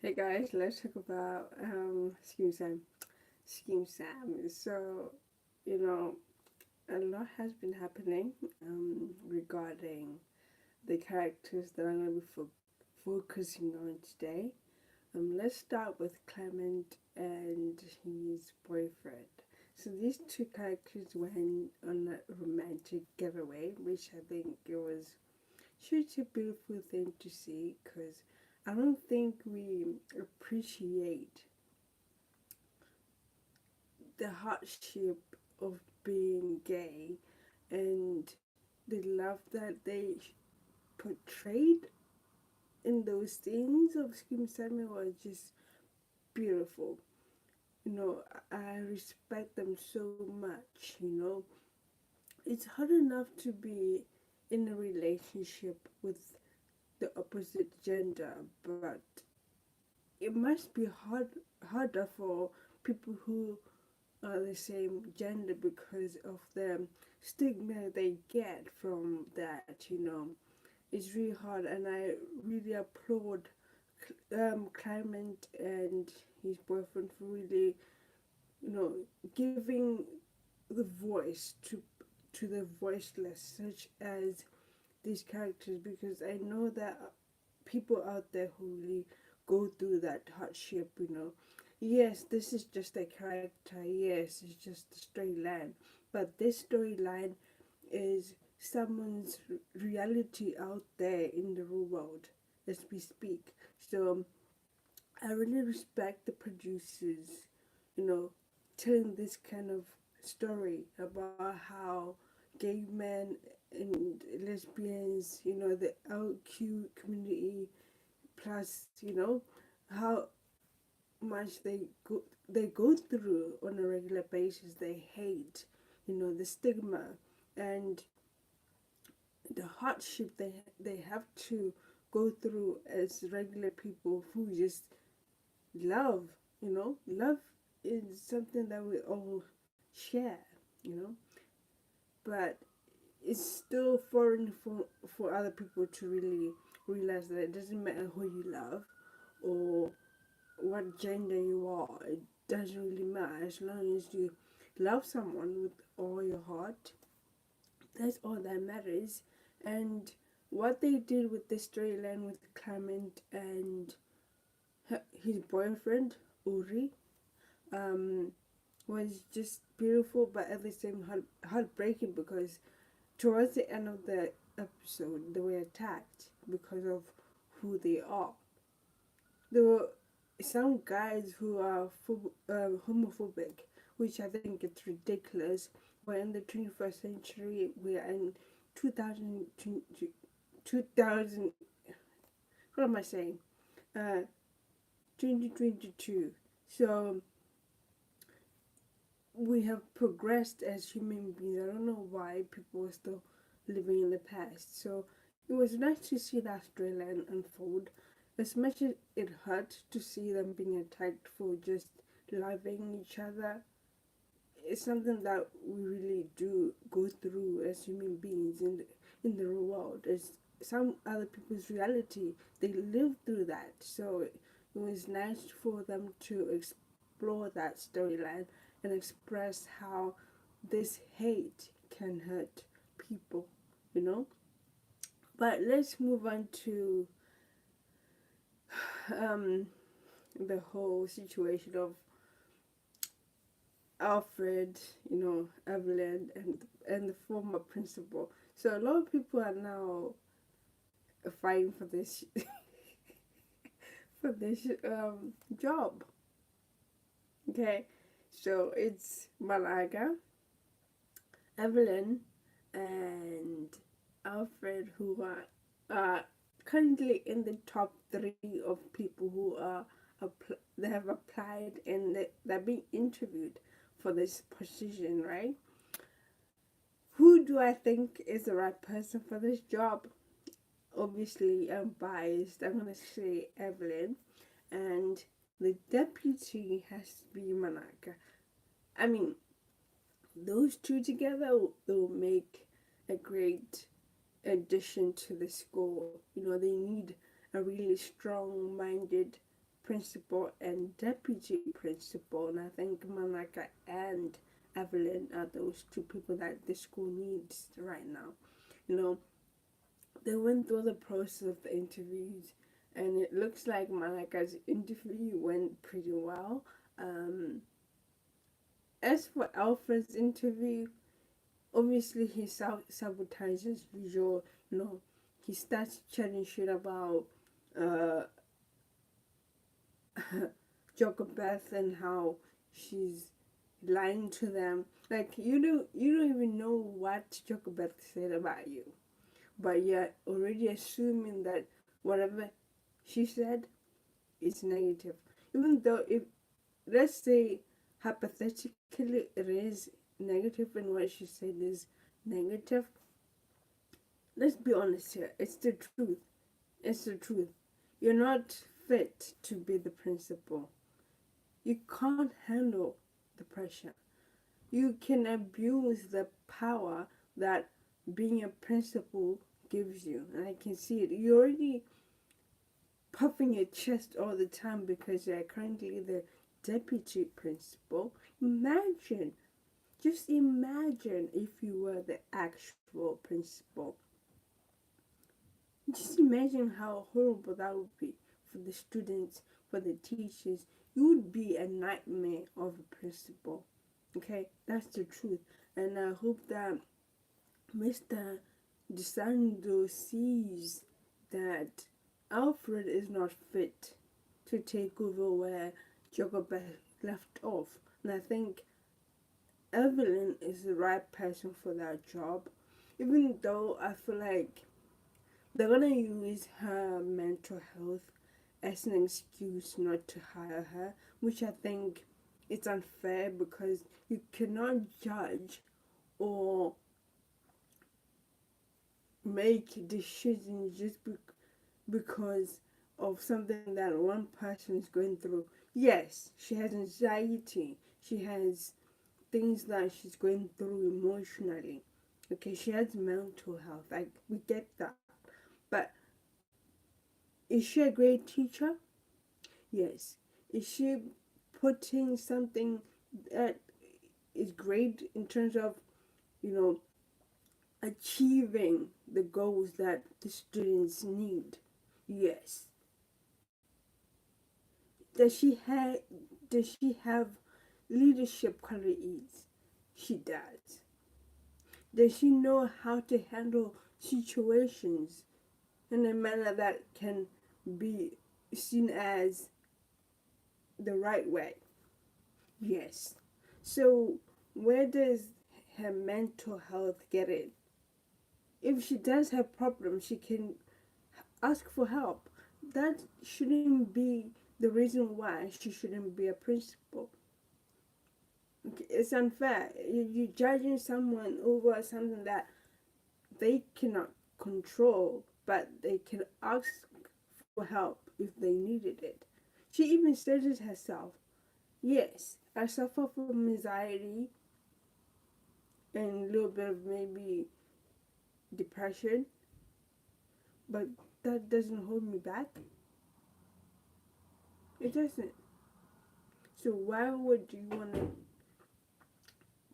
Hey guys, let's talk about Skeem Sam. Skeem Sam. So, you know, a lot has been happening regarding the characters that I'm going to be focusing on today. Let's start with Clement and his boyfriend. So these two characters went on a romantic getaway, which I think it was such a beautiful thing to see because I don't think we appreciate the hardship of being gay and the love that they portrayed in those scenes of Scream Samuel was just beautiful. I respect them so much. It's hard enough to be in a relationship with the opposite gender, but it must be harder for people who the same gender because of the stigma they get from that. It's really hard, and I really applaud Clement and his boyfriend for really, you know, giving the voice to the voiceless, such as these characters, because I know that people out there who really go through that hardship. Yes, this is just a character, yes, it's just a storyline, but this storyline is someone's reality out there in the real world as we speak. So I really respect the producers, you know, telling this kind of story about how gay men and lesbians, the LQ community, plus, how much they go through on a regular basis. They hate, the stigma and the hardship they have to go through as regular people who just love. Love is something that we all share. you know but it's still foreign for other people to really realize that it doesn't matter who you love or what gender you are. It doesn't really matter as long as you love someone with all your heart. That's all that matters. And what they did with the storyline with Clement and his boyfriend Uri um, was just beautiful, but at the same heartbreaking because towards the end of the episode, they were attacked because of who they are. There were some guys who are homophobic, which I think it's ridiculous. We're in the 21st century. We're in 2000, 2000, what am I saying? Uh, 2022. So we have progressed as human beings. I don't know why people are still living in the past. So it was nice to see that storyline unfold. As much as it hurt to see them being attacked for just loving each other, it's something that we really do go through as human beings in the real world. It's some other people's reality. They live through that. So it was nice for them to explore that storyline and express how this hate can hurt people, you know. But let's move on to um, the whole situation of Alfred, Evelyn, and the former principal. So a lot of people are now fighting for this for this job. Okay, so it's Malaga, Evelyn, and Alfred who are currently in the top three of people who they have applied and they're being interviewed for this position, right? Who do I think is the right person for this job? Obviously, I'm biased. I'm gonna say Evelyn, and the deputy has to be Manaka. I mean, those two together will make a great addition to the school. They need a really strong-minded principal and deputy principal, and I think Manaka and Evelyn are those two people that the school needs right now. You know, they went through the process of the interviews, and it looks like Manaka's interview went pretty well. Um, as for Alfred's interview, obviously he sabotages usual. You know, he starts chatting shit about uh, Jokobeth and how she's lying to them. Like you don't even know what Jokobeth said about you, but you're already assuming that whatever she said is negative. Even though if let's say hypothetically it is negative and what she said is negative, let's be honest here. It's the truth. It's the truth. You're not fit to be the principal. You can't handle the pressure. You can abuse the power that being a principal gives you. And I can see it. You're already puffing your chest all the time because you're currently the deputy principal. Imagine, just imagine if you were the actual principal. Just imagine how horrible that would be for the students, for the teachers. You would be a nightmare of a principal. Okay, that's the truth. And I hope that Mr. DeSando sees that Alfred is not fit to take over where Jacobeth left off. And I think Evelyn is the right person for that job. Even though I feel like they're gonna use her mental health as an excuse not to hire her, which I think it's unfair because you cannot judge or make decisions just because of something that one person is going through. Yes, she has anxiety. She has things that she's going through emotionally. Okay, she has mental health. Like, we get that. But is she a great teacher? Yes. Is she putting something that is great in terms of, you know, achieving the goals that the students need? Yes. Does she have leadership qualities? She does. Does she know how to handle situations in a manner that can be seen as the right way? Yes. So where does her mental health get in? If she does have problems, she can ask for help. That shouldn't be the reason why she shouldn't be a principal. Okay, it's unfair. You're judging someone over something that they cannot control, but they can ask for help if they needed it. She even said it herself. Yes, I suffer from anxiety and a little bit of maybe depression, but that doesn't hold me back. It doesn't. So why would you want to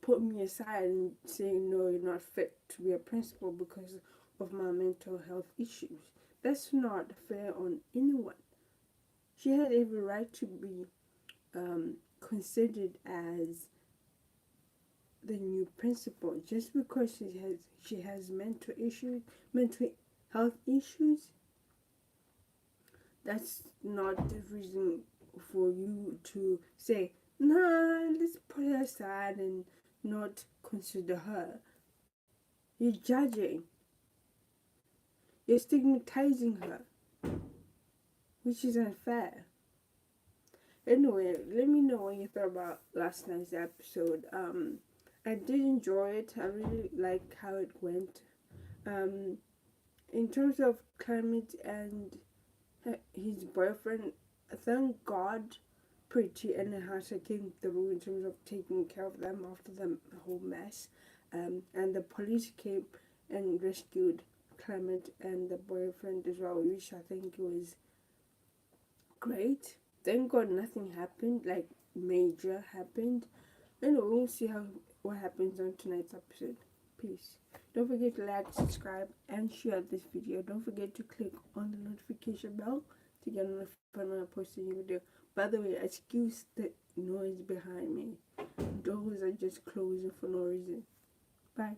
put me aside and say, no, you're not fit to be a principal because of my mental health issues? That's not fair on anyone. She had every right to be considered as the new principal. Just because she has mental health issues, that's not the reason for you to say, nah, let's put her aside and not consider her. You're judging. You're stigmatizing her, which is unfair. Anyway, let me know what you thought about last night's episode. I did enjoy it. I really like how it went. In terms of Clement and his boyfriend, thank God Pretty and Natasha came through in terms of taking care of them after the whole mess. And the police came and rescued Clement and the boyfriend as well, which I think was great. thank God nothing happened, like major happened. And we'll see what happens on tonight's episode. Peace. Don't forget to like, subscribe, and share this video. Don't forget to click on the notification bell to get notified when I post a new video. By the way, excuse the noise behind me. Doors are just closing for no reason. Bye.